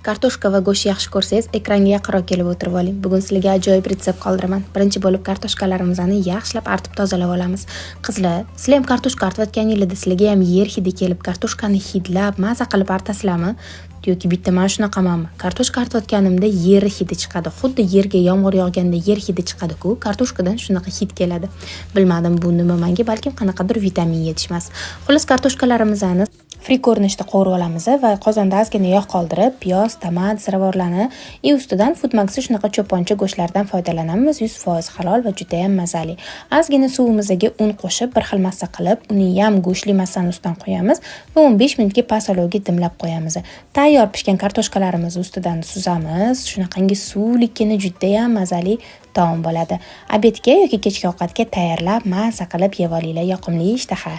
Kartoshka va go'sht yaxshi ko'rsangiz, ekranga yaqinroq kelib o'tirib oling. Bugun sizlarga ajoyib retsept qoldiraman. Birinchi bo'lib kartoshkalarimizni yaxshilab artib tozalab olamiz. Qizlar, sizlar ham kartoshka artayotganingizda sizlarga ham yer hidi kelib, kartoshkani hidlab, maza qilib artasizlarmi? Yoki bitta mana shunaqamanmi? Kartoshka artayotganimda yer hidi chiqadi. Xuddi yerga yomg'ir yog'ganda yer hidi chiqadi-ku, kartoshkadan shunaqa hid keladi. Bilmadim bu nima menga, balkim qanaqadir vitamin yetishmas. Xullas kartoshkalarimizni fri ko'rinishda qovurib olamiz va qozonda ozgina yog' qoldirib, piyoz, tomat, ziravorlarni ustidan Foodmax'da shunaqa cho'poncha go'shtlardan foydalanamiz. 100% halol va juda ham mazali. Ozgina suvimizga un qo'shib, bir xil massa qilib, uni ham go'shtli massani ustidan qo'yamiz va 15 minutga past olovga dimlab qo'yamiz. Tayyor pishgan kartoshkalarimizni ustidan suzamiz. Shunaqangi suvlikkina juda ham mazali taom bo'ladi. Obedga yoki kechki ovqatga tayyorlab, maza qilib yeb olinglar, yoqimli ishtaha.